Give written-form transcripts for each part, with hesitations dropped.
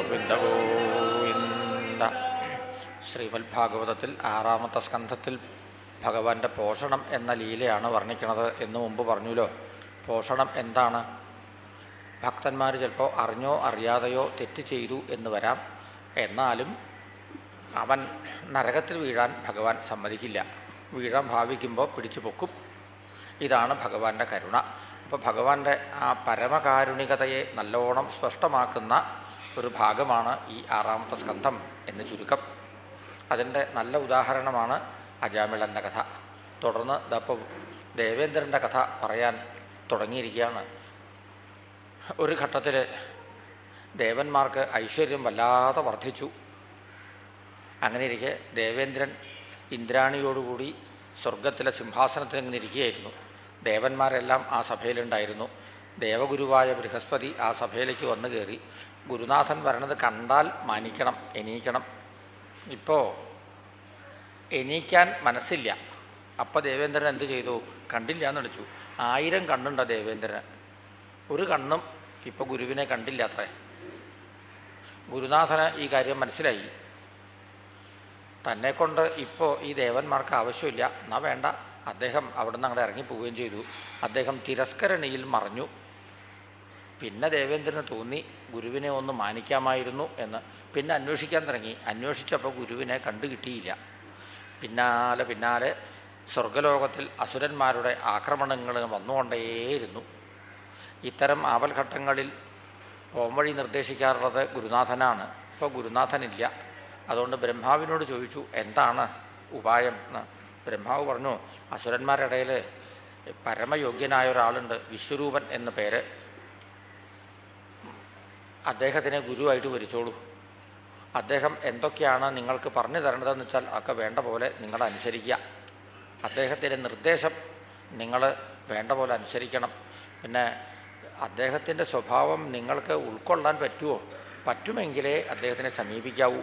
ഗോവിന്ദ ഗോവിന്ദ. ശ്രീമദ് ഭാഗവതത്തിൽ 6-ാമത്തെ സ്കന്ധത്തിൽ ഭഗവാന്റെ പോഷണം എന്ന ലീലയാണ് വർണ്ണിക്കുന്നത് എന്ന് മുമ്പ് പറഞ്ഞുല്ലോ. പോഷണം എന്താണ്? ഭക്തന്മാർ ചിലപ്പോൾ അറിഞ്ഞോ അറിയാതെയോ തെറ്റ് ചെയ്തു എന്ന് വരാം. എന്നാലും അവൻ നരകത്തിൽ വീഴാൻ ഭഗവാൻ സമ്മതിക്കില്ല. വീഴാൻ ഭാവിക്കുമ്പോൾ പിടിച്ചു പൊക്കും. ഇതാണ് ഭഗവാന്റെ കരുണ. അപ്പോൾ ഭഗവാന്റെ ആ പരമകാരുണികതയെ നല്ലോണം സ്പഷ്ടമാക്കുന്ന ഒരു ഭാഗമാണ് ഈ 6-ാമത്തെ സ്കന്ധം എന്ന് ചുരുക്കം. അതിൻ്റെ നല്ല ഉദാഹരണമാണ് അജാമിളൻ്റെ കഥ. തുടർന്ന് ഇപ്പോൾ ദേവേന്ദ്രൻ്റെ കഥ പറയാൻ തുടങ്ങിയിരിക്കുകയാണ്. ഒരു ഘട്ടത്തിൽ ദേവന്മാർക്ക് ഐശ്വര്യം വല്ലാതെ വർദ്ധിച്ചു. അങ്ങനെയിരിക്കെ ദേവേന്ദ്രൻ ഇന്ദ്രാണിയോടുകൂടി സ്വർഗത്തിലെ സിംഹാസനത്തിൽ ഇങ്ങനെ ഇരിക്കുകയായിരുന്നു. ദേവന്മാരെല്ലാം ആ സഭയിലുണ്ടായിരുന്നു. ദേവഗുരുവായ ബൃഹസ്പതി ആ സഭയിലേക്ക് വന്നു കയറി. ഗുരുനാഥൻ വരണത് കണ്ടാൽ മാനിക്കണം, എണീക്കണം. ഇപ്പോൾ എണീക്കാൻ മനസ്സില്ല. അപ്പം ദേവേന്ദ്രൻ എന്ത് ചെയ്തു? കണ്ടില്ല എന്ന് വിളിച്ചു. 1000 കണ്ണുണ്ടോ ദേവേന്ദ്രന്? ഒരു കണ്ണും ഇപ്പോൾ ഗുരുവിനെ കണ്ടില്ല അത്രേ. ഗുരുനാഥന് ഈ കാര്യം മനസ്സിലായി. തന്നെക്കൊണ്ട് ഇപ്പോൾ ഈ ദേവന്മാർക്ക് ആവശ്യമില്ല, എന്നാ വേണ്ട. അദ്ദേഹം അവിടെ നിന്ന് അങ്ങോട്ട് ഇറങ്ങിപ്പോവുകയും ചെയ്തു. അദ്ദേഹം തിരസ്കരണിയിൽ മറഞ്ഞു. പിന്നെ ദേവേന്ദ്രന് തോന്നി ഗുരുവിനെ ഒന്ന് മാനിക്കാമായിരുന്നു എന്ന്. പിന്നെ അന്വേഷിക്കാൻ തുടങ്ങി. അന്വേഷിച്ചപ്പോൾ ഗുരുവിനെ കണ്ടുകിട്ടിയില്ല. പിന്നാലെ സ്വർഗലോകത്തിൽ അസുരന്മാരുടെ ആക്രമണങ്ങൾ വന്നുകൊണ്ടേയിരുന്നു. ഇത്തരം ആപൽഘട്ടങ്ങളിൽ പോംവഴി നിർദ്ദേശിക്കാറുള്ളത് ഗുരുനാഥനാണ്. ഇപ്പോൾ ഗുരുനാഥനില്ല. അതുകൊണ്ട് ബ്രഹ്മാവിനോട് ചോദിച്ചു, എന്താണ് ഉപായം എന്ന്. ബ്രഹ്മാവ് പറഞ്ഞു, അസുരന്മാരുടെ ഇടയിൽ പരമയോഗ്യനായ ഒരാളുണ്ട്, വിശ്വരൂപൻ എന്ന പേര്. അദ്ദേഹത്തിനെ ഗുരുവായിട്ട് വരിച്ചോളൂ. അദ്ദേഹം എന്തൊക്കെയാണ് നിങ്ങൾക്ക് പറഞ്ഞു തരേണ്ടതെന്ന് വെച്ചാൽ ഒക്കെ വേണ്ട പോലെ നിങ്ങൾ അനുസരിക്കുക. അദ്ദേഹത്തിൻ്റെ നിർദ്ദേശം നിങ്ങൾ വേണ്ട പോലെ അനുസരിക്കണം. പിന്നെ അദ്ദേഹത്തിൻ്റെ സ്വഭാവം നിങ്ങൾക്ക് ഉൾക്കൊള്ളാൻ പറ്റുമോ? പറ്റുമെങ്കിലേ അദ്ദേഹത്തിനെ സമീപിക്കാവൂ.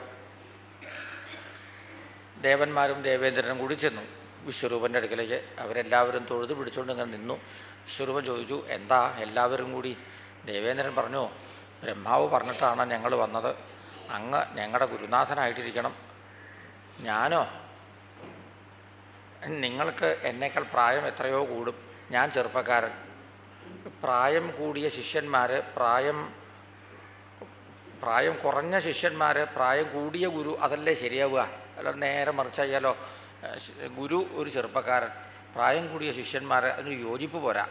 ദേവന്മാരും ദേവേന്ദ്രനും കൂടി ചെന്നു വിശ്വരൂപൻ്റെ അടുക്കലേക്ക്. അവരെല്ലാവരും തൊഴുത് പിടിച്ചുകൊണ്ട് ഇങ്ങനെ നിന്നു. വിശ്വരൂപൻ ചോദിച്ചു, എന്താ എല്ലാവരും കൂടി? ദേവേന്ദ്രൻ പറഞ്ഞു, ബ്രഹ്മാവ് പറഞ്ഞിട്ടാണ് ഞങ്ങൾ വന്നത്. അങ്ങ് ഞങ്ങളുടെ ഗുരുനാഥനായിട്ടിരിക്കണം. ഞാനോ? നിങ്ങൾക്ക് എന്നേക്കാൾ പ്രായം എത്രയോ കൂടും. ഞാൻ ചെറുപ്പക്കാരൻ. പ്രായം കൂടിയ ശിഷ്യന്മാർ, പ്രായം കുറഞ്ഞ ശിഷ്യന്മാർ, പ്രായം കൂടിയ ഗുരു, അതല്ലേ ശരിയാവുക? അല്ല നേരെ മറിച്ചായാലോ? ഗുരു ഒരു ചെറുപ്പക്കാരൻ, പ്രായം കൂടിയ ശിഷ്യന്മാർ, അതിന് യോജിപ്പ് പോരാ.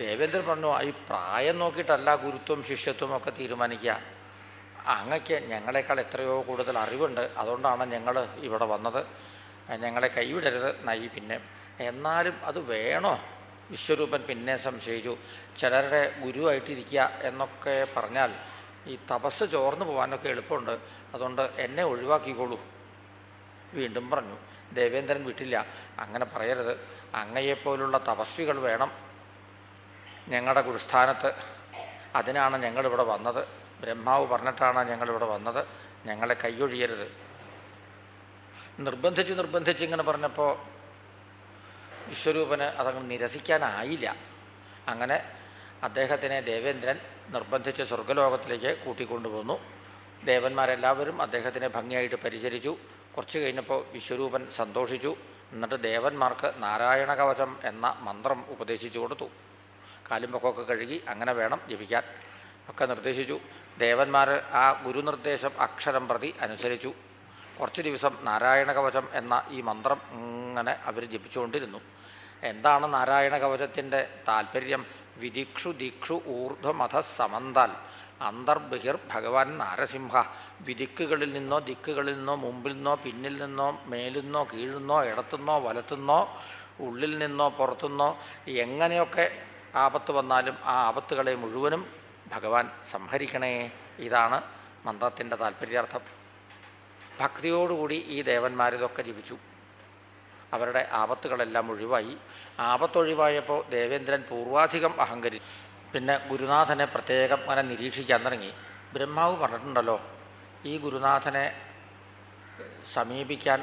ദേവേന്ദ്രൻ പറഞ്ഞു, ഈ പ്രായം നോക്കിയിട്ടല്ല ഗുരുത്വം ശിഷ്യത്വം ഒക്കെ തീരുമാനിക്കുക. അങ്ങക്ക് ഞങ്ങളെക്കാൾ എത്രയോ കൂടുതൽ അറിവുണ്ട്. അതുകൊണ്ടാണ് ഞങ്ങൾ ഇവിടെ വന്നത്. ഞങ്ങളെ കൈവിടരുത് നയി. പിന്നെ എന്നാലും അത് വേണോ? വിശ്വരൂപൻ പിന്നെ സംശയിച്ചു. ചിലരുടെ ഗുരുവായിട്ടിരിക്കുക എന്നൊക്കെ പറഞ്ഞാൽ ഈ തപസ് ചോർന്നു പോകാനൊക്കെ എളുപ്പമുണ്ട്. അതുകൊണ്ട് എന്നെ ഒഴിവാക്കിക്കോളൂ. വീണ്ടും പറഞ്ഞു. ദേവേന്ദ്രൻ വിട്ടില്ല. അങ്ങനെ പറയരുത്. അങ്ങയെപ്പോലുള്ള തപസ്വികൾ വേണം ഞങ്ങളുടെ ഗുരുസ്ഥാനത്ത്. അതിനാണ് ഞങ്ങളിവിടെ വന്നത്. ബ്രഹ്മാവ് പറഞ്ഞിട്ടാണ് ഞങ്ങളിവിടെ വന്നത്. ഞങ്ങളെ കൈയൊഴിയരുത്. നിർബന്ധിച്ച് ഇങ്ങനെ പറഞ്ഞപ്പോൾ വിശ്വരൂപന് അതങ്ങ് നിരസിക്കാനായില്ല. അങ്ങനെ അദ്ദേഹത്തിനെ ദേവേന്ദ്രൻ നിർബന്ധിച്ച് സ്വർഗലോകത്തിലേക്ക് കൂട്ടിക്കൊണ്ടുപോന്നു. ദേവന്മാരെല്ലാവരും അദ്ദേഹത്തിനെ ഭംഗിയായിട്ട് പരിചരിച്ചു. കുറച്ച് കഴിഞ്ഞപ്പോൾ വിശ്വരൂപൻ സന്തോഷിച്ചു. എന്നിട്ട് ദേവന്മാർക്ക് നാരായണ കവചം എന്ന മന്ത്രം ഉപദേശിച്ചു കൊടുത്തു. കാലുമ്പൊക്കെ കഴുകി അങ്ങനെ വേണം ജപിക്കാൻ ഒക്കെ നിർദ്ദേശിച്ചു. ദേവന്മാർ ആ ഗുരുനിർദ്ദേശം അക്ഷരം പ്രതി അനുസരിച്ചു. കുറച്ച് ദിവസം നാരായണ കവചം എന്ന ഈ മന്ത്രം ഇങ്ങനെ അവർ ജപിച്ചുകൊണ്ടിരുന്നു. എന്താണ് നാരായണ കവചത്തിൻ്റെ താല്പര്യം? വിദിക്ഷു ദിക്ഷു ഊർധ്വമധ സമന്താൽ അന്തർബഹിർ ഭഗവാൻ നാരസിംഹ. വിദിക്കുകളിൽ നിന്നോ ദിക്കുകളിൽ നിന്നോ മുമ്പിൽ നിന്നോ പിന്നിൽ നിന്നോ മേലിൽ നിന്നോ കീഴിൽ നിന്നോ ഇടത്തുനിന്നോ വലത്തുനിന്നോ ഉള്ളിൽ നിന്നോ പുറത്തുനിന്നോ എങ്ങനെയൊക്കെ ആപത്ത് വന്നാലും ആ ആപത്തുകളെ മുഴുവനും ഭഗവാൻ സംഹരിക്കണേ. ഇതാണ് മന്ത്രത്തിൻ്റെ താല്പര്യാർത്ഥം. ഭക്തിയോടുകൂടി ഈ ദേവന്മാരിതൊക്കെ ജപിച്ചു. അവരുടെ ആപത്തുകളെല്ലാം ഒഴിവായി. ആപത്തൊഴിവായപ്പോൾ ദേവേന്ദ്രൻ പൂർവാധികം അഹങ്കരിച്ചു. പിന്നെ ഗുരുനാഥനെ പ്രത്യേകം അങ്ങനെ നിരീക്ഷിക്കാൻ തുടങ്ങി. ബ്രഹ്മാവ് പറഞ്ഞിട്ടുണ്ടല്ലോ, ഈ ഗുരുനാഥനെ സമീപിക്കാൻ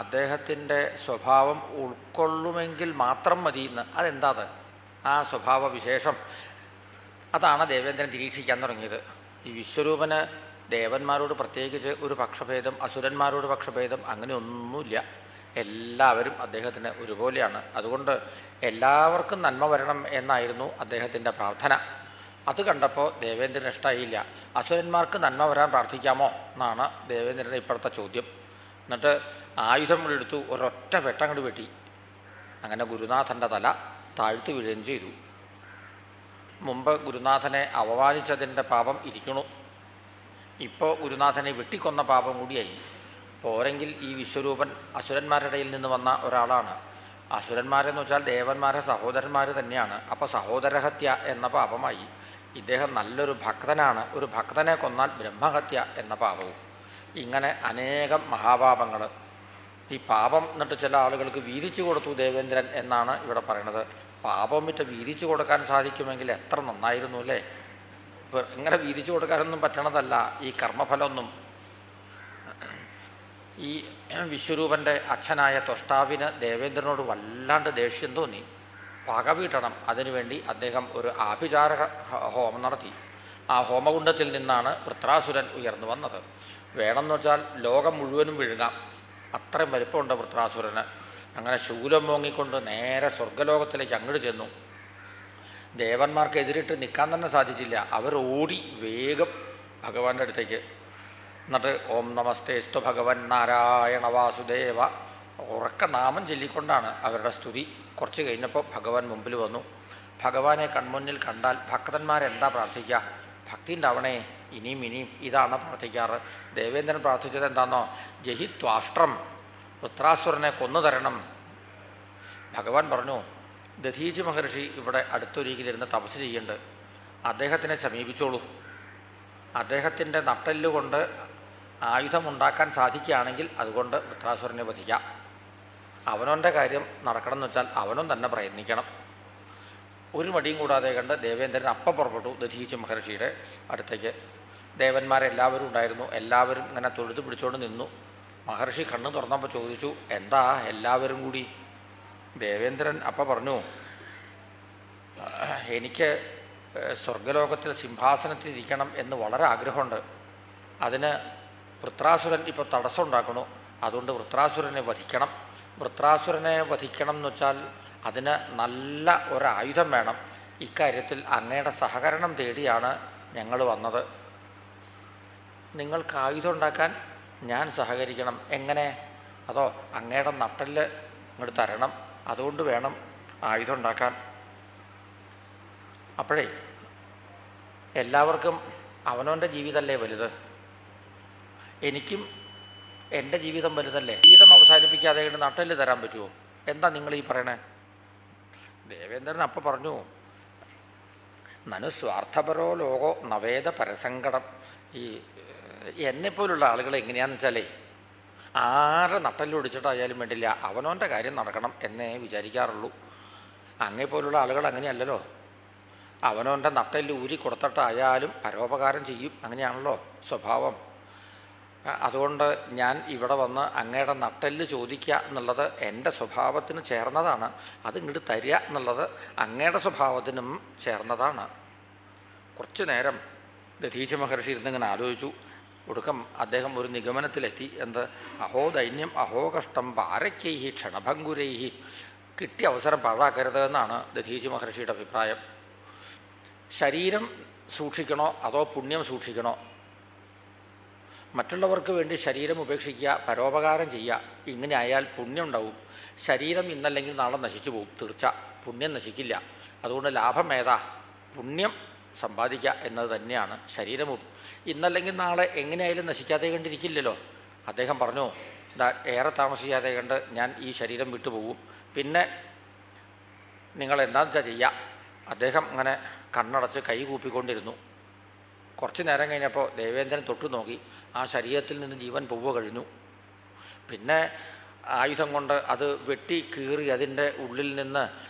അദ്ദേഹത്തിൻ്റെ സ്വഭാവം ഉൾക്കൊള്ളുമെങ്കിൽ മാത്രം മതി എന്ന്. അതെന്താ അത്? ആ സ്വഭാവ വിശേഷം അതാണ് ദേവേന്ദ്രൻ നിരീക്ഷിക്കാൻ തുടങ്ങിയത്. ഈ വിശ്വരൂപന് ദേവന്മാരോട് പ്രത്യേകിച്ച് ഒരു പക്ഷഭേദം, അസുരന്മാരോട് പക്ഷഭേദം അങ്ങനെയൊന്നുമില്ല. എല്ലാവരും അദ്ദേഹത്തിന് ഒരുപോലെയാണ്. അതുകൊണ്ട് എല്ലാവർക്കും നന്മ വരണം എന്നായിരുന്നു അദ്ദേഹത്തിൻ്റെ പ്രാർത്ഥന. അത് കണ്ടപ്പോൾ ദേവേന്ദ്രന് ഇഷ്ടമായില്ല. അസുരന്മാർക്ക് നന്മ വരാൻ പ്രാർത്ഥിക്കാമോ എന്നാണ് ദേവേന്ദ്രൻ്റെ ഇപ്പോഴത്തെ ചോദ്യം. എന്നിട്ട് ആയുധം എടുത്തു ഒരൊറ്റ വെട്ടങ്ങട് വെട്ടി. അങ്ങനെ ഗുരുനാഥൻ്റെ തല താഴ്ത്തു വീഴുകയും ചെയ്തു. മുമ്പ് ഗുരുനാഥനെ അപമാനിച്ചതിൻ്റെ പാപം ഇരിക്കണു. ഇപ്പോൾ ഗുരുനാഥനെ വെട്ടിക്കൊന്ന പാപം കൂടിയായി. പോരെങ്കിൽ ഈ വിശ്വരൂപൻ അസുരന്മാരുടെ ഇടയിൽ നിന്ന് വന്ന ഒരാളാണ്. അസുരന്മാരെന്ന് വെച്ചാൽ ദേവന്മാരെ സഹോദരന്മാർ തന്നെയാണ്. അപ്പോൾ സഹോദരഹത്യ എന്ന പാപമായി. ഇദ്ദേഹം നല്ലൊരു ഭക്തനാണ്. ഒരു ഭക്തനെ കൊന്നാൽ ബ്രഹ്മഹത്യ എന്ന പാപവും. ഇങ്ങനെ അനേകം മഹാപാപങ്ങൾ. ഈ പാപം എന്നിട്ട് ചില ആളുകൾക്ക് വീതിച്ചു കൊടുത്തു ദേവേന്ദ്രൻ എന്നാണ് ഇവിടെ പറയുന്നത്. പാപം വിട്ട് വീതിച്ചു കൊടുക്കാൻ സാധിക്കുമെങ്കിൽ എത്ര നന്നായിരുന്നു അല്ലേ. ഇങ്ങനെ വീതിച്ചു കൊടുക്കാനൊന്നും പറ്റണതല്ല ഈ കർമ്മഫലമൊന്നും. ഈ വിശ്വരൂപൻ്റെ അച്ഛനായ ത്വഷ്ടാവിന് ദേവേന്ദ്രനോട് വല്ലാണ്ട് ദേഷ്യം തോന്നി. പക വീട്ടണം. അതിനുവേണ്ടി അദ്ദേഹം ഒരു ആഭിചാര ഹോമം നടത്തി. ആ ഹോമകുണ്ഡത്തിൽ നിന്നാണ് വൃത്രാസുരൻ ഉയർന്നു വന്നത്. വേണമെന്ന് വെച്ചാൽ ലോകം മുഴുവനും വിഴുങ്ങാം, അത്രയും വലിപ്പമുണ്ട് വൃത്രാസുരന്. അങ്ങനെ ശൂലം മോങ്ങിക്കൊണ്ട് നേരെ സ്വർഗലോകത്തിലേക്ക് അങ്ങോട്ട് ചെന്നു. ദേവന്മാർക്ക് എതിരിട്ട് നിൽക്കാൻ തന്നെ സാധിച്ചില്ല. അവർ ഓടി വേഗം ഭഗവാന്റെ അടുത്തേക്ക്. എന്നിട്ട് ഓം നമസ്തേസ്തു ഭഗവൻ നാരായണ വാസുദേവ ഉറക്ക നാമം ചൊല്ലിക്കൊണ്ടാണ് അവരുടെ സ്തുതി. കുറച്ച് കഴിഞ്ഞപ്പോൾ ഭഗവാൻ മുമ്പിൽ വന്നു. ഭഗവാനെ കൺമുന്നിൽ കണ്ടാൽ ഭക്തന്മാരെന്താ പ്രാർത്ഥിക്കുക? ഭക്തി ഉണ്ടാവണേ, ഇനിയും ഇനിയും ഇതാണ് പ്രാർത്ഥിക്കാറ്. ദേവേന്ദ്രൻ പ്രാർത്ഥിച്ചത് എന്താണെന്നോ? ജഹിത്വാഷ്ട്രം, വൃത്രാസുരനെ കൊന്നു തരണം. ഭഗവാൻ പറഞ്ഞു, ദധീചി മഹർഷി ഇവിടെ അടുത്തൊരിക്കലിരുന്ന് തപസ് ചെയ്യുന്നുണ്ട്, അദ്ദേഹത്തിനെ സമീപിച്ചോളൂ. അദ്ദേഹത്തിൻ്റെ നട്ടെല്ലുകൊണ്ട് ആയുധമുണ്ടാക്കാൻ സാധിക്കുകയാണെങ്കിൽ അതുകൊണ്ട് വൃത്രാസുരനെ വധിക്കാം. അവനവൻ്റെ കാര്യം നടക്കണം എന്ന് വെച്ചാൽ അവനും തന്നെ പ്രയത്നിക്കണം. ഒരു മടിയും കൂടാതെ കണ്ട് ദേവേന്ദ്രൻ അപ്പം പുറപ്പെട്ടു ദധീചി മഹർഷിയുടെ അടുത്തേക്ക്. ദേവന്മാരെല്ലാവരും ഉണ്ടായിരുന്നു. എല്ലാവരും ഇങ്ങനെ തൊഴുതു പിടിച്ചോണ്ട് നിന്നു. മഹർഷി കണ്ണു തുറന്നപ്പോൾ ചോദിച്ചു, എന്താ എല്ലാവരും കൂടി? ദേവേന്ദ്രൻ അപ്പം പറഞ്ഞു, എനിക്ക് സ്വർഗലോകത്തിൽ സിംഹാസനത്തിൽ ഇരിക്കണം എന്ന് വളരെ ആഗ്രഹമുണ്ട്. അതിന് വൃത്രാസുരൻ ഇപ്പോൾ തടസ്സം ഉണ്ടാക്കണു. അതുകൊണ്ട് വൃത്രാസുരനെ വധിക്കണം. വൃത്രാസുരനെ വധിക്കണം എന്ന് വെച്ചാൽ അതിന് നല്ല ഒരായുധം വേണം. ഇക്കാര്യത്തിൽ അങ്ങയുടെ സഹകരണം തേടിയാണ് ഞങ്ങൾ വന്നത്. നിങ്ങൾക്ക് ആയുധം ഉണ്ടാക്കാൻ ഞാൻ സഹകരിക്കണം. എങ്ങനെ? അതോ അങ്ങയുടെ നട്ടെല്ല് ഇങ്ങോട്ട് തരണം, അതുകൊണ്ട് വേണം ആയുധം ഉണ്ടാക്കാൻ. അപ്പോഴേ എല്ലാവർക്കും അവനവൻ്റെ ജീവിതമല്ലേ വലുത്. എനിക്കും എൻ്റെ ജീവിതം വലുതല്ലേ. ജീവിതം അവസാനിപ്പിക്കാതെ കൊണ്ട് നട്ടെല്ല് തരാൻ പറ്റുമോ? എന്താ നിങ്ങൾ ഈ പറയണേ? ദേവേന്ദ്രൻ അപ്പം പറഞ്ഞു, നനു സ്വാർത്ഥപരോ ലോകോ നവേദ പരസങ്കടം. ഈ എന്നെപ്പോലുള്ള ആളുകൾ എങ്ങനെയാണെന്ന് വെച്ചാലേ ആരെ നട്ടെല്ലൊടിച്ചിട്ടായാലും വേണ്ടില്ല, അവനവൻ്റെ കാര്യം നടക്കണം എന്നേ വിചാരിക്കാറുള്ളൂ. അങ്ങേപ്പോലുള്ള ആളുകൾ അങ്ങനെയല്ലല്ലോ. അവനവൻ്റെ നട്ടെല്ല് ഊരി കൊടുത്തിട്ടായാലും പരോപകാരം ചെയ്യും. അങ്ങനെയാണല്ലോ സ്വഭാവം. അതുകൊണ്ട് ഞാൻ ഇവിടെ വന്ന് അങ്ങയുടെ നട്ടെല്ല് ചോദിക്കുക എന്നുള്ളത് എൻ്റെ സ്വഭാവത്തിന് ചേർന്നതാണ്. അത് ഇങ്ങോട്ട് തരിക എന്നുള്ളത് അങ്ങയുടെ സ്വഭാവത്തിനും ചേർന്നതാണ്. കുറച്ചു നേരം ദധീചി മഹർഷി ഇരുന്നിങ്ങനെ ആലോചിച്ചു. ഒടുക്കം അദ്ദേഹം ഒരു നിഗമനത്തിലെത്തി. എന്ത്? അഹോ ദൈന്യം അഹോ കഷ്ടം പാരക്കൈഹി ക്ഷണഭങ്കുരൈഹി. കിട്ടിയ അവസരം പാഴാക്കരുത് എന്നാണ് ദധീചി മഹർഷിയുടെ അഭിപ്രായം. ശരീരം സൂക്ഷിക്കണോ അതോ പുണ്യം സൂക്ഷിക്കണോ? മറ്റുള്ളവർക്ക് വേണ്ടി ശരീരം ഉപേക്ഷിക്കുക, പരോപകാരം ചെയ്യുക. ഇങ്ങനെ ആയാൽ പുണ്യം ഉണ്ടാവും. ശരീരം ഇന്നല്ലെങ്കിൽ നാളെ നശിച്ചു പോകും, തീർച്ച. പുണ്യം നശിക്കില്ല. അതുകൊണ്ട് ലാഭം ഏതാ? പുണ്യം സമ്പാദിക്കുക എന്നത് തന്നെയാണ്. ശരീരം ഇന്നല്ലെങ്കിൽ നാളെ എങ്ങനെയായാലും നശിക്കാതെ കണ്ടിരിക്കില്ലല്ലോ. അദ്ദേഹം പറഞ്ഞു, ഏറെ താമസിക്കാതെ കണ്ട് ഞാൻ ഈ ശരീരം വിട്ടുപോകും. പിന്നെ നിങ്ങൾ എന്താണെന്ന് വെച്ചാൽ ചെയ്യുക. അദ്ദേഹം അങ്ങനെ കണ്ണടച്ച് കൈ കൂപ്പിക്കൊണ്ടിരുന്നു. കുറച്ച് നേരം കഴിഞ്ഞപ്പോൾ ദേവേന്ദ്രൻ തൊട്ടു നോക്കി. ആ ശരീരത്തിൽ നിന്ന് ജീവൻ പോവുക കഴിഞ്ഞു. പിന്നെ ആയുധം കൊണ്ട് അത് വെട്ടി കീറി അതിൻ്റെ ഉള്ളിൽ നിന്ന്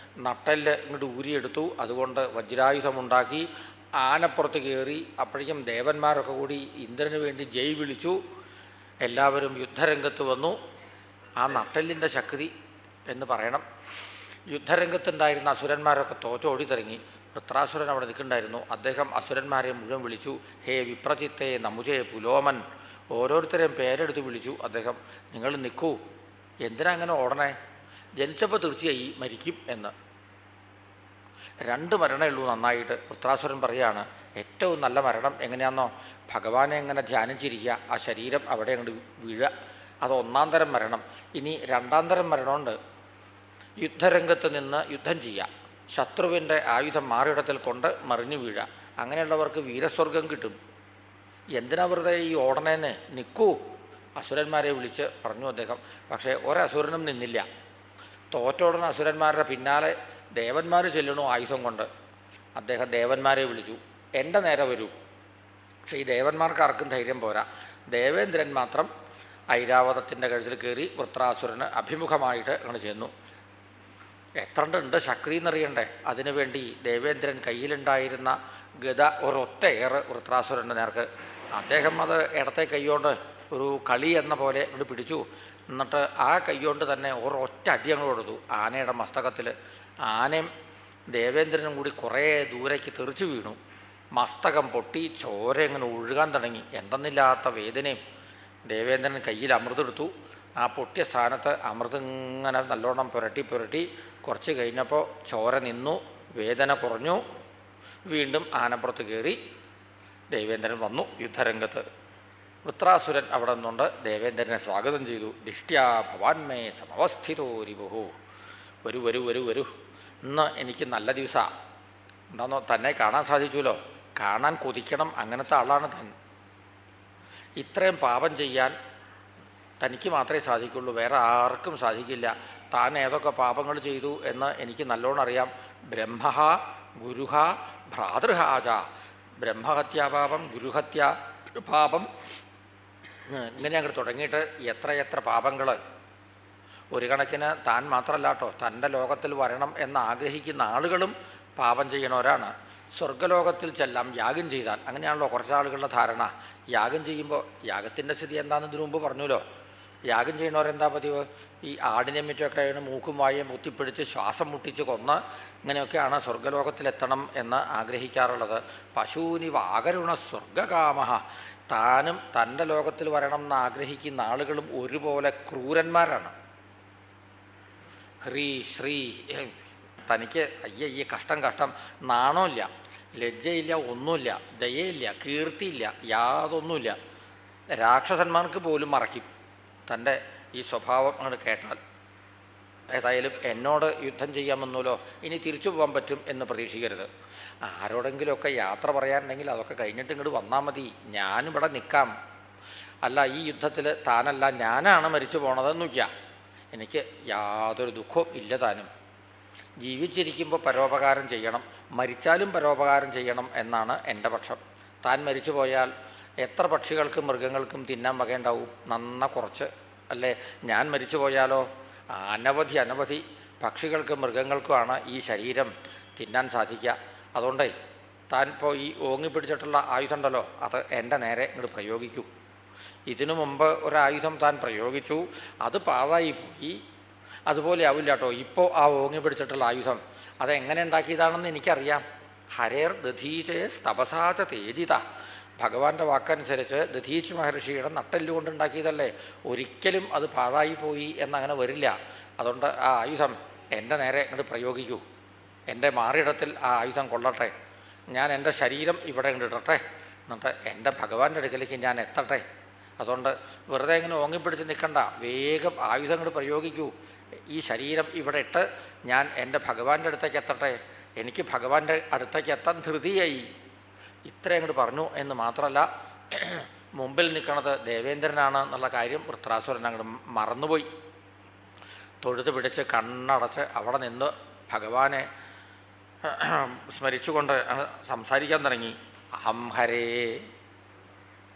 നട്ടെല്ല് ഇങ്ങോട്ട് ഊരിയെടുത്തു. അതുകൊണ്ട് വജ്രായുധമുണ്ടാക്കി ആനപ്പുറത്ത് കയറി. അപ്പോഴേക്കും ദേവന്മാരൊക്കെ കൂടി ഇന്ദ്രന് വേണ്ടി ജയ് വിളിച്ചു. എല്ലാവരും യുദ്ധരംഗത്ത് വന്നു. ആ നട്ടെല്ലിൻ്റെ ശക്തി എന്ന് പറയണം. യുദ്ധരംഗത്തുണ്ടായിരുന്ന അസുരന്മാരൊക്കെ തോറ്റോടി തുടങ്ങി. വൃത്രാസുരൻ അവിടെ നിൽക്കുന്നുണ്ടായിരുന്നു. അദ്ദേഹം അസുരന്മാരെ മുഴുവൻ വിളിച്ചു. ഹേ വിപ്രചിത്തെ നമുജേ പുലോമൻ, ഓരോരുത്തരെയും പേരെടുത്ത് വിളിച്ചു. അദ്ദേഹം നിങ്ങൾ നിൽക്കൂ, എന്തിനാ അങ്ങനെ ഓടണേ? ജനിച്ചപ്പോൾ തീർച്ചയായി മരിക്കും എന്ന്. 2 മരണമേ ഉള്ളൂ നന്നായിട്ട്. വൃത്രാസുരൻ പറയാണ്, ഏറ്റവും നല്ല മരണം എങ്ങനെയാണെന്നോ, ഭഗവാനെ എങ്ങനെ ധ്യാനിച്ചിരിക്കുക, ആ ശരീരം അവിടെ അങ്ങോട്ട് വീഴുക, അത് 1-ാം തരം മരണം. ഇനി 2-ാം തരം മരണമുണ്ട്. യുദ്ധരംഗത്ത് നിന്ന് യുദ്ധം ചെയ്യുക, ശത്രുവിൻ്റെ ആയുധം മാറിയിടത്തിൽ കൊണ്ട് മറിഞ്ഞു വീഴുക. അങ്ങനെയുള്ളവർക്ക് വീരസ്വർഗം കിട്ടും. എന്തിനാ വെറുതെ ഈ ഓടണേന്ന്? നിൽക്കൂ, അസുരന്മാരെ വിളിച്ച് പറഞ്ഞു അദ്ദേഹം. പക്ഷേ ഒരസുരനും നിന്നില്ല. തോറ്റോടുന്ന അസുരന്മാരുടെ പിന്നാലെ ദേവന്മാർ ചെല്ലണു ആയുധം കൊണ്ട്. അദ്ദേഹം ദേവന്മാരെ വിളിച്ചു, എൻ്റെ നേരെ വരൂ. പക്ഷേ ഈ ദേവന്മാർക്ക് ആർക്കും ധൈര്യം പോരാ. ദേവേന്ദ്രൻ മാത്രം ഐരാവതത്തിൻ്റെ കഴുത്തിൽ കയറി വൃത്രാസുരന് അഭിമുഖമായിട്ട് അങ്ങനെ ചെന്നു. എത്രണ്ട് ശക്തി എന്നറിയണ്ടേ? അതിനുവേണ്ടി ദേവേന്ദ്രൻ കയ്യിലുണ്ടായിരുന്ന ഗദ ഒരൊറ്റ ഏറ് വൃത്രാസുരൻ്റെ നേർക്ക്. അദ്ദേഹം അത് ഇടത്തെ കൈകൊണ്ട് ഒരു കളി എന്ന പോലെ അങ്ങോട്ട് പിടിച്ചു. എന്നിട്ട് ആ കൈകൊണ്ട് തന്നെ ഒരൊറ്റ അടി അങ്ങോട്ട് കൊടുത്തു ആനയുടെ മസ്തകത്തിൽ. ആനയും ദേവേന്ദ്രനും കൂടി കുറേ ദൂരേക്ക് തെറിച്ചു വീണു. മസ്തകം പൊട്ടി ചോര ഇങ്ങനെ ഒഴുകാൻ തുടങ്ങി. എന്തെന്നില്ലാത്ത വേദനയും. ദേവേന്ദ്രൻ കയ്യിൽ അമൃതെടുത്തു. ആ പൊട്ടിയ സ്ഥാനത്ത് അമൃത് ഇങ്ങനെ നല്ലോണം പുരട്ടി പുരട്ടി കുറച്ച് കഴിഞ്ഞപ്പോൾ ചോര നിന്നു, വേദന കുറഞ്ഞു. വീണ്ടും ആനപ്പുറത്ത് കയറി ദേവേന്ദ്രൻ വന്നു യുദ്ധരംഗത്ത്. വൃത്രാസുരൻ അവിടെ നിന്നുകൊണ്ട് ദേവേന്ദ്രനെ സ്വാഗതം ചെയ്തു. ദിഷ്ട്യാ ഭവാൻമേ സമവസ്ഥിതോ രിപുഃ, വരൂ വരൂ വരൂ വരൂ, ഇന്ന് എനിക്ക് നല്ല ദിവസമാണ്. എന്താണെന്നോ, തന്നെ കാണാൻ സാധിച്ചുല്ലോ. കാണാൻ കൊതിക്കണം, അങ്ങനത്തെ ആളാണ് താൻ. ഇത്രയും പാപം ചെയ്യാൻ തനിക്ക് മാത്രമേ സാധിക്കുള്ളൂ, വേറെ ആർക്കും സാധിക്കില്ല. താൻ ഏതൊക്കെ പാപങ്ങൾ ചെയ്തു എന്ന് എനിക്ക് നല്ലോണം അറിയാം. ബ്രഹ്മഹ ഗുരുഹ ഭ്രാതൃഹാച, ബ്രഹ്മഹത്യാപാപം, ഗുരുഹത്യാ പാപം, ഇങ്ങനെ അങ്ങോട്ട് തുടങ്ങിയിട്ട് എത്രയെത്ര പാപങ്ങൾ. ഒരു കണക്കിന് താൻ മാത്രമല്ല കേട്ടോ, തൻ്റെ ലോകത്തിൽ വരണം എന്ന് ആഗ്രഹിക്കുന്ന ആളുകളും പാപം ചെയ്യണവരാണ്. സ്വർഗലോകത്തിൽ ചെല്ലാം യാഗം ചെയ്താൽ. അങ്ങനെയാണല്ലോ കുറച്ചാളുകളുടെ ധാരണ. യാഗം ചെയ്യുമ്പോൾ യാഗത്തിൻ്റെ സ്ഥിതി എന്താണെന്ന് ഇതിനു മുമ്പ് പറഞ്ഞല്ലോ. യാഗം ചെയ്യുന്നവരെന്താ പതിവ്? ഈ ആടിനെ മറ്റൊക്കെ മൂക്കും വായും കുത്തിപ്പിടിച്ച് ശ്വാസം മുട്ടിച്ച് കൊന്ന് ഇങ്ങനെയൊക്കെയാണ് സ്വർഗലോകത്തിലെത്തണം എന്ന് ആഗ്രഹിക്കാറുള്ളത്. പശൂനി വാകരുണ സ്വർഗകാമഹ, താനും തൻ്റെ ലോകത്തിൽ വരണം എന്ന് ആഗ്രഹിക്കുന്ന ആളുകളും ഒരുപോലെ ക്രൂരന്മാരാണ്. ഹ്രീ ശ്രീ, തനിക്ക് അയ്യയ്യ കഷ്ടം കഷ്ടം, നാണമില്ല, ലജ്ജയില്ല, ഒന്നുമില്ല, ദയയില്ല, കീർത്തിയില്ല, യാതൊന്നുമില്ല. രാക്ഷസന്മാർക്ക് പോലും മറയ്ക്കും തൻ്റെ ഈ സ്വഭാവം അങ്ങോട്ട് കേട്ടാൽ. ഏതായാലും എന്നോട് യുദ്ധം ചെയ്യാമെന്നല്ലോ, ഇനി തിരിച്ചു പോകാൻ പറ്റും എന്ന് പ്രതീക്ഷിക്കരുത്. ആരോടെങ്കിലുമൊക്കെ യാത്ര പറയാനുണ്ടെങ്കിൽ അതൊക്കെ കഴിഞ്ഞിട്ട് ഇങ്ങോട്ട് വന്നാൽ മതി, ഞാനിവിടെ നിൽക്കാം. അല്ല, ഈ യുദ്ധത്തിൽ താനല്ല ഞാനാണ് മരിച്ചു പോണതെന്ന് വയ്ക്കുക. എനിക്ക് യാതൊരു ദുഃഖവും ഇല്ല. താനും ജീവിച്ചിരിക്കുമ്പോൾ പരോപകാരം ചെയ്യണം, മരിച്ചാലും പരോപകാരം ചെയ്യണം എന്നാണ് എൻ്റെ പക്ഷം. താൻ മരിച്ചു പോയാൽ എത്ര പക്ഷികൾക്കും മൃഗങ്ങൾക്കും തിന്നാൻ വകയുണ്ടാവും? നന്ന കുറച്ച് അല്ലേ? ഞാൻ മരിച്ചു പോയാലോ അനവധി അനവധി പക്ഷികൾക്കും മൃഗങ്ങൾക്കുമാണ് ഈ ശരീരം തിന്നാൻ സാധിക്കുക. അതുകൊണ്ടേ താൻ ഇപ്പോൾ ഈ ഓങ്ങിപ്പിടിച്ചിട്ടുള്ള ആയുധം ഉണ്ടല്ലോ, അത് എൻ്റെ നേരെ ഇങ്ങോട്ട് പ്രയോഗിക്കൂ. ഇതിനു മുമ്പ് ഒരായുധം താൻ പ്രയോഗിച്ചു, അത് പാഴായി പോയി. അതുപോലെ ആവില്ല കേട്ടോ ഇപ്പോൾ ആ ഓങ്ങി പിടിച്ചിട്ടുള്ള ആയുധം. അതെങ്ങനെ ഉണ്ടാക്കിയതാണെന്ന് എനിക്കറിയാം. ഹരേർ ദധീചേ തപസാച തേജിത, ഭഗവാന്റെ വാക്കനുസരിച്ച് ദധീച്ച് മഹർഷിയുടെ നട്ടെല്ലുകൊണ്ടുണ്ടാക്കിയതല്ലേ. ഒരിക്കലും അത് പാഴായി പോയി എന്നങ്ങനെ വരില്ല. അതുകൊണ്ട് ആ ആയുധം എൻ്റെ നേരെ ഇങ്ങോട്ട് പ്രയോഗിക്കൂ. എൻ്റെ മാറിയിടത്തിൽ ആ ആയുധം കൊള്ളട്ടെ. ഞാൻ എൻ്റെ ശരീരം ഇവിടെ ഇങ്ങോട്ട് ഇടട്ടെ. എന്നിട്ട് എൻ്റെ ഭഗവാന്റെ അടുക്കലേക്ക് ഞാൻ എത്തട്ടെ. അതുകൊണ്ട് വെറുതെ ഇങ്ങനെ ഓങ്ങിപ്പിടിച്ച് നിൽക്കണ്ട, വേഗം ആയുധം ഇങ്ങോട്ട് പ്രയോഗിക്കൂ. ഈ ശരീരം ഇവിടെ ഇട്ട് ഞാൻ എൻ്റെ ഭഗവാന്റെ അടുത്തേക്ക് എത്തട്ടെ. എനിക്ക് ഭഗവാന്റെ അടുത്തേക്ക് എത്താൻ ധൃതിയായി. ഇത്രയും അങ്ങോട്ട് പറഞ്ഞു എന്ന് മാത്രമല്ല, മുമ്പിൽ നിൽക്കുന്നത് ദേവേന്ദ്രനാണ് എന്നുള്ള കാര്യം വൃത്രാസുരൻ അങ്ങോട്ട് മറന്നുപോയി. തൊഴുത് പിടിച്ച് കണ്ണടച്ച് അവിടെ നിന്ന് ഭഗവാനെ സ്മരിച്ചുകൊണ്ട് സംസാരിക്കാൻ തുടങ്ങി. അഹം ഹരേ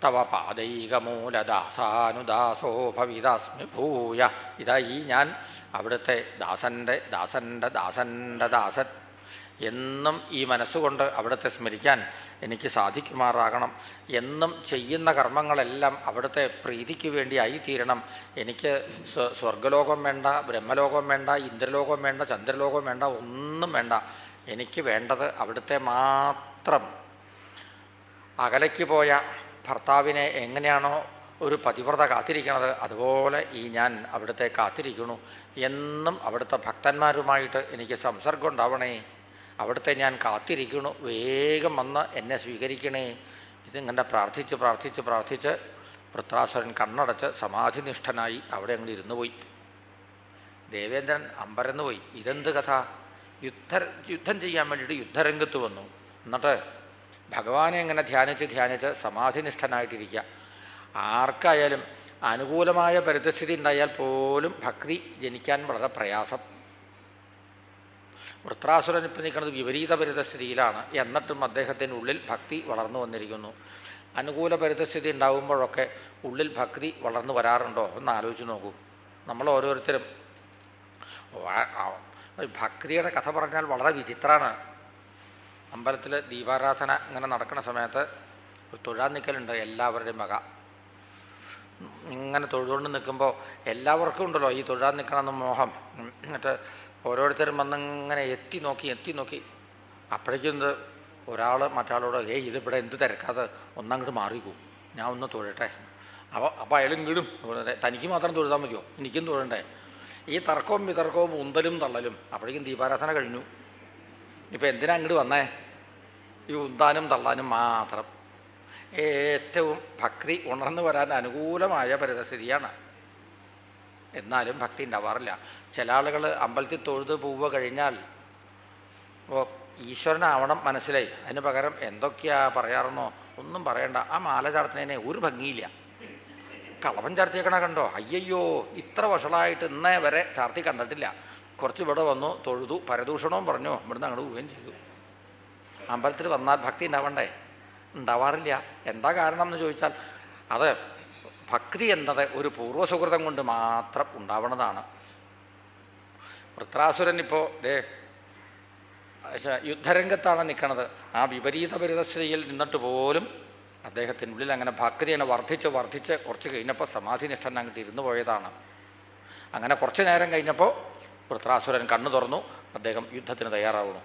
തവ പാദൈകമൂലദാസാനുദാസോ ഭവിതാസ്മി ഭൂയ. ഇതായി ഞാൻ അവിടുത്തെ ദാസൻ്റെ ദാസൻ്റെ ദാസൻ്റെ ദാസൻ. എന്നും ഈ മനസ്സുകൊണ്ട് അവിടുത്തെ സ്മരിക്കാൻ എനിക്ക് സാധിക്കുമാറാകണം. എന്നും ചെയ്യുന്ന കർമ്മങ്ങളെല്ലാം അവിടുത്തെ പ്രീതിക്ക് വേണ്ടി ആയിത്തീരണം. എനിക്ക് സ്വർഗലോകം വേണ്ട, ബ്രഹ്മലോകം വേണ്ട, ഇന്ദ്രലോകം വേണ്ട, ചന്ദ്രലോകം വേണ്ട, ഒന്നും വേണ്ട. എനിക്ക് വേണ്ടത് അവിടുത്തെ മാത്രം. അകലേക്ക് പോയ ഭർത്താവിനെ എങ്ങനെയാണോ ഒരു പതിവ്രത കാത്തിരിക്കണത്, അതുപോലെ ഈ ഞാൻ അവിടുത്തെ കാത്തിരിക്കണു. എന്നും അവിടുത്തെ ഭക്തന്മാരുമായിട്ട് എനിക്ക് സംസർഗം ഉണ്ടാവണേ. അവിടുത്തെ ഞാൻ കാത്തിരിക്കണു, വേഗം വന്ന് എന്നെ സ്വീകരിക്കണേ. ഇതിങ്ങനെ പ്രാർത്ഥിച്ച് പ്രാർത്ഥിച്ച് പ്രാർത്ഥിച്ച് വൃത്രാസുരൻ കണ്ണടച്ച് സമാധിനിഷ്ഠനായി അവിടെ അങ്ങോട്ട് ഇരുന്നു പോയി. ദേവേന്ദ്രൻ അമ്പരന്ന് പോയി. ഇതെന്ത് കഥ? യുദ്ധം ചെയ്യാൻ വേണ്ടിയിട്ട് യുദ്ധരംഗത്ത് വന്നു. എന്നിട്ട് ഭഗവാനെ എങ്ങനെ ധ്യാനിച്ച് ധ്യാനിച്ച് സമാധിനിഷ്ഠനായിട്ടിരിക്കുക. ആർക്കായാലും അനുകൂലമായ പരിതസ്ഥിതി ഉണ്ടായാൽ പോലും ഭക്തി ജനിക്കാൻ വളരെ പ്രയാസം. വൃത്രാസുരൻ ഇപ്പം നിൽക്കുന്നത് വിപരീത പരിതസ്ഥിതിയിലാണ്. എന്നിട്ടും അദ്ദേഹത്തിൻ്റെ ഉള്ളിൽ ഭക്തി വളർന്നു വന്നിരിക്കുന്നു. അനുകൂല പരിതസ്ഥിതി ഉണ്ടാകുമ്പോഴൊക്കെ ഉള്ളിൽ ഭക്തി വളർന്നു വരാറുണ്ടോ എന്ന് ആലോചിച്ച് നോക്കൂ. നമ്മൾ ഓരോരുത്തരും ഭക്തിയുടെ കഥ പറഞ്ഞാൽ വളരെ വിചിത്രമാണ്. അമ്പലത്തിൽ ദീപാരാധന ഇങ്ങനെ നടക്കുന്ന സമയത്ത് ഒരു തൊഴാൻ നിൽക്കലുണ്ട് എല്ലാവരുടെയും വക. ഇങ്ങനെ തൊഴുതുകൊണ്ട് നിൽക്കുമ്പോൾ എല്ലാവർക്കും ഉണ്ടല്ലോ ഈ തൊഴാൻ നിൽക്കണമെന്ന് മോഹം. എന്നിട്ട് ഓരോരുത്തരും വന്നിങ്ങനെ എത്തി നോക്കി അപ്പോഴേക്കും എന്ത് ഒരാൾ മറ്റാളോട് ഇതിവിടെ എന്ത് തിരക്കാതെ ഒന്നങ്ങോട്ട് മാറിക്കൂ, ഞാൻ ഒന്ന് തൊഴട്ടെ. അപ്പോൾ അയാളും ഇങ്ങോട്ടും തനിക്ക് മാത്രം തൊഴുതാൻ മതിയോ, എനിക്കും തൊഴണ്ടേ? ഈ തർക്കവും വിതർക്കവും ഉന്തലും തള്ളലും. അപ്പോഴേക്കും ദീപാരാധന കഴിഞ്ഞു. ഇപ്പം എന്തിനാ അങ്ങോട്ട് വന്നേ? ഈ ഉന്താനും തള്ളാനും മാത്രം. ഏറ്റവും ഭക്തി ഉണർന്നു വരാൻ അനുകൂലമായ പരിതസ്ഥിതിയാണ്. എന്നാലും ഭക്തി ഉണ്ടാവാറില്ല. ചില ആളുകൾ അമ്പലത്തിൽ തൊഴുത് പോവുക കഴിഞ്ഞാൽ അപ്പോൾ ഈശ്വരനാവണം മനസ്സിലായി. അതിന് പകരം എന്തൊക്കെയാ പറയാറെന്നോ ഒന്നും പറയണ്ട. ആ മാല ചാർത്തുന്നതിനെ ഒരു ഭംഗിയില്ല. കളവൻ ചാർത്തിയേക്കണ കണ്ടോ? അയ്യയ്യോ, ഇത്ര വഷളായിട്ട് ഇന്നേ വരെ ചാർത്തി കണ്ടിട്ടില്ല. കുറച്ച് ഇവിടെ വന്നു, തൊഴുതു, പരദൂഷണവും പറഞ്ഞു, ഇവിടുന്ന് അങ്ങോട്ട് പോവുകയും ചെയ്തു. അമ്പലത്തിൽ വന്നാൽ ഭക്തി ഉണ്ടാവണ്ടേ? ഉണ്ടാവാറില്ല. എന്താ കാരണം എന്ന് ചോദിച്ചാൽ അത് ഭക്തി എന്നത് ഒരു പൂർവ്വസുഹൃതം കൊണ്ട് മാത്രം ഉണ്ടാവുന്നതാണ്. വൃത്രാസുരൻ ഇപ്പോൾ യുദ്ധരംഗത്താണ് നിൽക്കുന്നത്. ആ വിപരീത പരിതസ്ഥിതിയിൽ നിന്നിട്ട് പോലും അദ്ദേഹത്തിൻ്റെ ഉള്ളിൽ അങ്ങനെ ഭക്തിയാണ് വർദ്ധിച്ച് കുറച്ച് കഴിഞ്ഞപ്പോൾ സമാധിനിഷ്ഠൻ അങ്ങോട്ട് ഇരുന്നു പോയതാണ്. അങ്ങനെ കുറച്ചു നേരം കഴിഞ്ഞപ്പോൾ വൃത്രാസുരൻ കണ്ണു തുറന്നു. അദ്ദേഹം യുദ്ധത്തിന് തയ്യാറാവുന്നു.